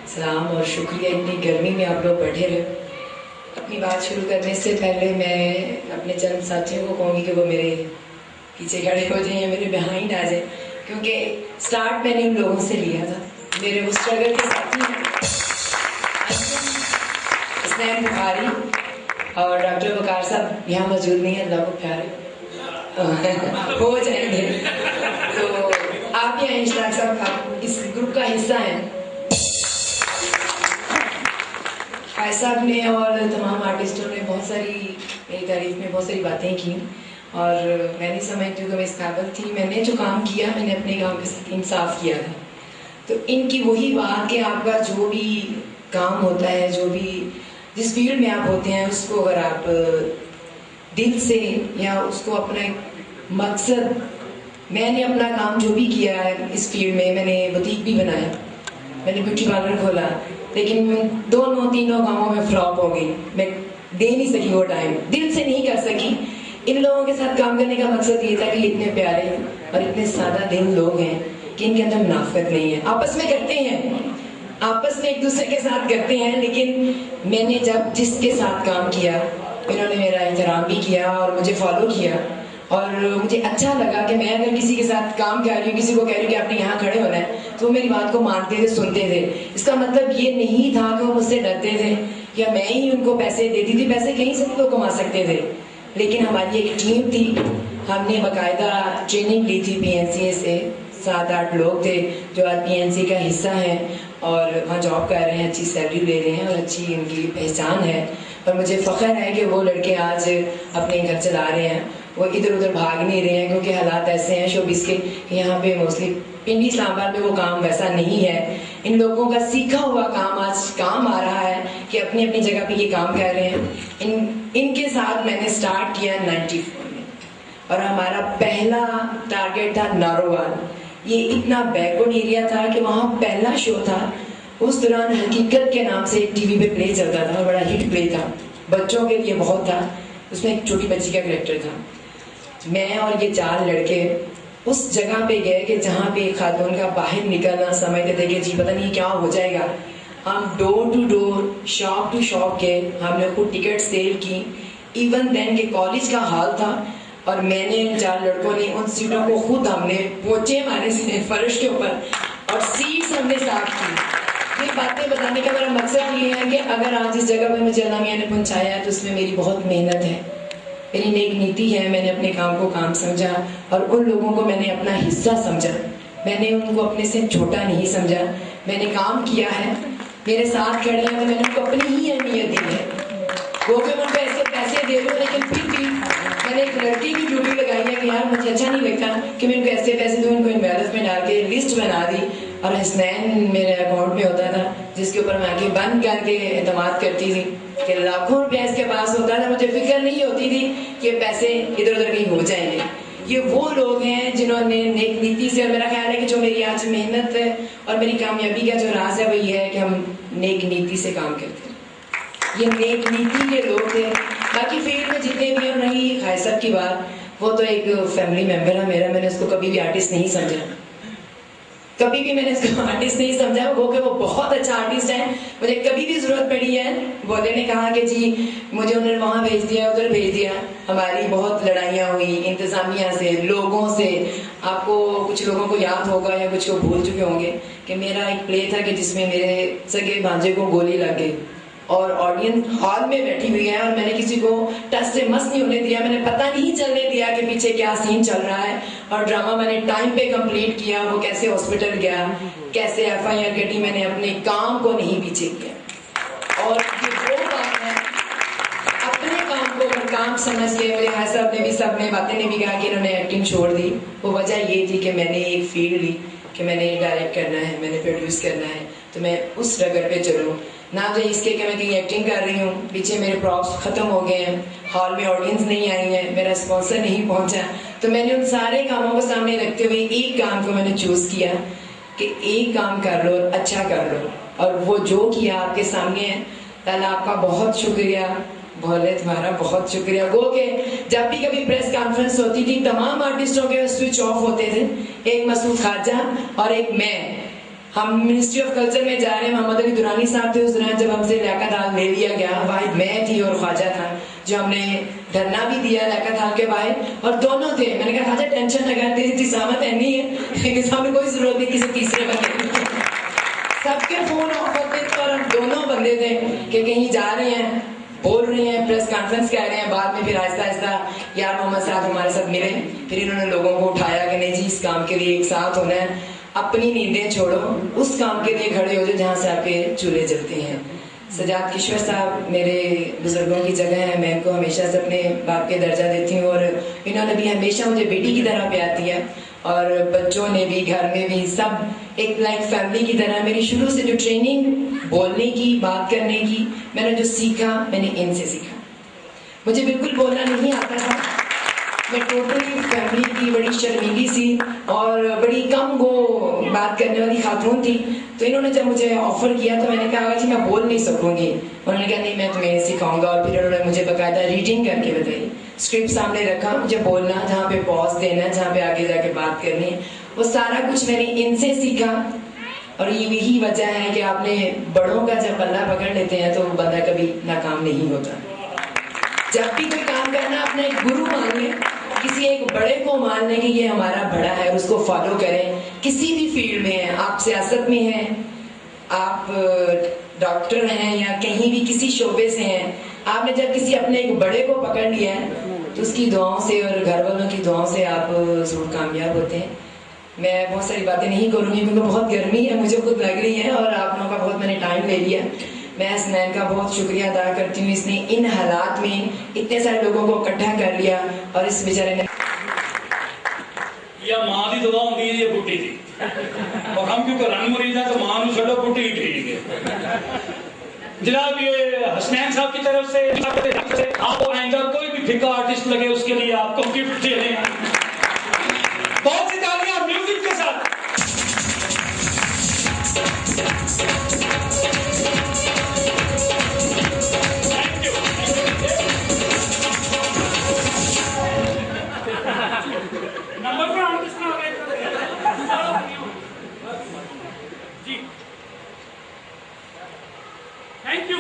सलाम और शुक्रिया इतनी गर्मी में आप लोग बैठे रहे। अपनी बात शुरू करने से पहले मैं अपने चंद साथियों को कहूँगी कि वो मेरे पीछे खड़े हो जाएं या मेरे बिहाइंड आ जाए, क्योंकि स्टार्ट मैंने उन लोगों से लिया था। मेरे वो स्ट्रगल के साथी हैं हुसनैन बुखारी और डॉक्टर वकार साहब यहाँ मौजूद नहीं है, अल्लाह को प्यारे हो जाएंगे। तो आप यहाँ इशराक साहब आप इस ग्रुप का हिस्सा हैं। फायद साहब ने और तमाम आर्टिस्टों ने बहुत सारी मेरी तारीफ में बहुत सारी बातें की और मैं नहीं समझती हूँ कि मैं इस काबिल थी। मैंने जो काम किया मैंने अपने काम के साथ इंसाफ किया था। तो इनकी वही बात कि आपका जो भी काम होता है, जो भी जिस फील्ड में आप होते हैं, उसको अगर आप दिल से या उसको अपना एक मकसद, मैंने अपना काम जो भी किया है इस फील्ड में, मैंने बुटीक भी बनाया, मैंने ब्यूटी पार्लर खोला, लेकिन मैं दोनों तीनों कामों में फ्लॉप हो गई। मैं दे नहीं सकी वो टाइम, दिल से नहीं कर सकी। इन लोगों के साथ काम करने का मकसद ये था कि इतने प्यारे और इतने सादा दिल लोग हैं कि इनके अंदर मुनाफिकत नहीं है। आपस में करते हैं, आपस में एक दूसरे के साथ करते हैं, लेकिन मैंने जब जिसके साथ काम किया इन्होंने मेरा एहतराम भी किया और मुझे फॉलो किया और मुझे अच्छा लगा कि मैं अगर किसी के साथ काम कर रही हूँ, किसी को कह रही हूँ कि आपने यहाँ खड़े होना है, तो वो मेरी बात को मानते थे, सुनते थे। इसका मतलब ये नहीं था कि वो मुझसे डरते थे या मैं ही उनको पैसे देती थी। पैसे कहीं से भी लोग कमा सकते थे, लेकिन हमारी एक टीम थी, हमने बाकायदा ट्रेनिंग ली थी PNCA से। 7-8 लोग थे जो आज PNCA का हिस्सा हैं और वहाँ जॉब कर रहे हैं, अच्छी सैलरी ले रहे हैं और अच्छी उनकी पहचान है। और मुझे फ़ख्र है कि वो लड़के आज अपने घर चला रहे हैं, वो इधर उधर भाग नहीं रहे हैं, क्योंकि हालात ऐसे हैं शोबिस के, यहाँ पे मोस्टली पिंडी इस्लामाबाद में वो काम वैसा नहीं है। इन लोगों का सीखा हुआ काम आज काम आ रहा है कि अपनी अपनी जगह पे ये काम कर रहे हैं। इनके साथ मैंने स्टार्ट किया 94 में और हमारा पहला टारगेट था नारोवाल। ये इतना बैकवर्ड एरिया था कि वहाँ पहला शो था। उस दौरान हकीकत के नाम से एक टीवी पे प्ले चलता था और बड़ा हिट प्ले था, बच्चों के लिए बहुत था। उसमें एक छोटी बच्ची का कैरेक्टर था। मैं और ये 4 लड़के उस जगह पे गए कि जहाँ पे खातून का बाहर निकलना समझते थे कि जी पता नहीं क्या हो जाएगा। हम door to door, shop to shop गए, हमने खुद टिकट सेल की। इवन देन के कॉलेज का हाल था और मैंने इन 4 लड़कों ने उन सीटों को खुद हमने पोछे मारे से फर्श के ऊपर और सीट्स हमने साफ की। ये बातें बताने का मेरा मकसद ये है कि अगर आज इस जगह पे मुझे अल्लाह मियां ने पहुंचाया है तो उसमें मेरी बहुत मेहनत है, मेरी नेक नीति है। मैंने अपने काम को काम समझा और उन लोगों को मैंने अपना हिस्सा समझा। मैंने उनको अपने से छोटा नहीं समझा। मैंने काम किया है, मेरे साथ खड़े हैं तो मैंने उनको अपनी ही अहमियत दी है। वो कि उनको ऐसे पैसे दे दो, लेकिन फिर भी मैंने एक लड़की की ड्यूटी लगाई है कि यार मुझे अच्छा नहीं लगता कि मैं उनको ऐसे पैसे दूँ। उनको इन्वेस्ट में डाल के लिस्ट बना दी और हसनैन मेरे अकाउंट में होता था, जिसके ऊपर मैं आके बंद करके एतमाद करती थी कि लाखों रुपया इसके पास होता था। मुझे फिक्र नहीं होती थी कि पैसे इधर उधर कहीं हो जाएंगे। ये वो लोग हैं जिन्होंने नेक नीति से, और मेरा ख्याल है कि जो मेरी आज मेहनत है और मेरी कामयाबी का जो राज है वो ये है कि हम नेक नीति से काम करते हैं। ये नेक नीति के लोग थे। बाकी फील्ड में जितने भी हम, रही खायद साहब की बात, वो तो एक फैमिली मेंबर है मेरा। मैंने उसको कभी भी आर्टिस्ट नहीं समझा, कभी भी मैंने इसको आर्टिस्ट नहीं समझा। वो कि वो बहुत अच्छा आर्टिस्ट है। मुझे कभी भी जरूरत पड़ी है, बोले ने कहा कि जी मुझे उन्होंने वहां भेज दिया, उधर भेज दिया। हमारी बहुत लड़ाइयाँ हुई इंतजामिया से, लोगों से। आपको कुछ लोगों को याद होगा या कुछ को भूल चुके होंगे कि मेरा एक प्ले था कि जिसमें मेरे सगे भांजे को गोली लग गई और ऑडियंस हॉल में बैठी हुई है और मैंने किसी को टच से मस नहीं होने दिया। मैंने पता नहीं चलने दिया कि पीछे क्या सीन चल रहा है और ड्रामा मैंने टाइम पे कंप्लीट किया। वो कैसे हॉस्पिटल गया, कैसे FIR कटी, मैंने अपने काम को नहीं पीछे किया। और ये वो बात है, अपने काम को काम समझ के। मेरे भाई साहब ने भी, सब ने बातें ने भी कहा कि इन्होंने एक्टिंग छोड़ दी। वो वजह ये थी कि मैंने एक फील्ड ली कि मैंने डायरेक्ट करना है, मैंने प्रोड्यूस करना है, तो मैं उस रगड़ पे चलूँ ना तो इसके कि मैं कहीं एक्टिंग कर रही हूँ, पीछे मेरे प्रॉप्स खत्म हो गए हैं, हॉल में ऑडियंस नहीं आई है, मेरा स्पॉन्सर नहीं पहुंचा। तो मैंने उन सारे कामों को सामने रखते हुए एक काम को मैंने चूज किया कि एक काम कर लो, अच्छा कर लो, और वो जो किया आपके सामने है। ताला आपका बहुत शुक्रिया, भोले तुम्हारा बहुत शुक्रिया। गो के जब भी कभी प्रेस कॉन्फ्रेंस होती थी तमाम आर्टिस्टों के स्विच ऑफ होते थे, एक मसूद खाजा और एक मैं। हम मिनिस्ट्री ऑफ कल्चर में जा रहे हैं, मोहम्मद अली दुरानी साहब थे उस दौरान जब हमसे लियाकत हाल ले लिया गया। वाहिद मैं थी और ख्वाजा था जो हमने धरना भी दिया लियाकत हाल के बाहर, और दोनों थे। मैंने कहा ख्वाजा टेंशन लगा, तेरी इत्तिसामत है नहीं है कि सामने कोई जरूरत नहीं किसी तीसरे बंदे, सबके फोन ऑफ होते थे और हम दोनों बंदे थे कि कहीं जा रहे हैं, बोल रहे हैं, प्रेस कॉन्फ्रेंस कह रहे हैं। बाद में फिर आहिस्ता आहिस्ता यार मोहम्मद साहब हमारे साथ मिले, फिर इन्होंने लोगों को उठाया कि नहीं जी इस काम के लिए एक साथ होना है, अपनी नींदें छोड़ो, उस काम के लिए खड़े हो जाओ जहाँ से आपके चूल्हे जलते हैं। सजाद किश्वर साहब मेरे बुजुर्गों की जगह है, मैं इनको हमेशा से अपने बाप के दर्जा देती हूँ और इन्होंने भी हमेशा मुझे बेटी की तरह प्यार दिया और बच्चों ने भी, घर में भी, सब एक लाइक फैमिली की तरह। मेरी शुरू से जो ट्रेनिंग बोलने की, बात करने की, मैंने जो सीखा मैंने इनसे सीखा। मुझे बिल्कुल बोलना नहीं आता था, मैं टोटली फैमिली की बड़ी शर्मीली सी और बड़ी कम वो बात करने वाली खातून थी। तो इन्होंने जब मुझे ऑफर किया तो मैंने कहा जी मैं बोल नहीं सकूंगी। उन्होंने कहा नहीं मैं तुम्हें सिखाऊंगा, और फिर उन्होंने मुझे बकायदा रीडिंग करके बताई, स्क्रिप्ट सामने रखा, मुझे बोलना, जहाँ पे पॉज देना, जहाँ पे आगे जाके बात करनी है, वो सारा कुछ मैंने इनसे सीखा। और यही वजह है कि आपने बड़ों का जब पल्ला पकड़ लेते हैं तो बंदा कभी नाकाम नहीं होता। जब भी कोई काम करना अपना एक गुरु मानिए, किसी एक बड़े को मान लें कि ये हमारा बड़ा है, उसको फॉलो करें। किसी भी फील्ड में है, आप सियासत में हैं, आप डॉक्टर हैं या कहीं भी किसी शोबे से हैं, आपने जब किसी अपने एक बड़े को पकड़ लिया है तो उसकी दुआओं से और घर वालों की दुआओं से आप जरूर कामयाब होते हैं। मैं बहुत सारी बातें नहीं करूंगी क्योंकि बहुत गर्मी है, मुझे खुद लग रही है और आप लोगों का बहुत मैंने टाइम ले लिया। मैं हसनैन का बहुत शुक्रिया अदा करती हूँ, इसने इन हालात में इतने सारे लोगों को इकट्ठा कर लिया और इस बेचारे ने या मां की दुआ होती है ये बुढ़ी थी और हम क्योंकि रंग मरीज है तो मां छोड़ो बुढ़ी ही ठीक है। जनाब ये हसनैन साहब की तरफ से आपको आइंदा कोई भी फिक्का आर्टिस्ट लगे उसके लिए आपको गिफ्ट दे रहे हैं। बहुत सी तालियां म्यूजिक के साथ। नंबर पर आर्टिस्ट ना जी थैंक यू।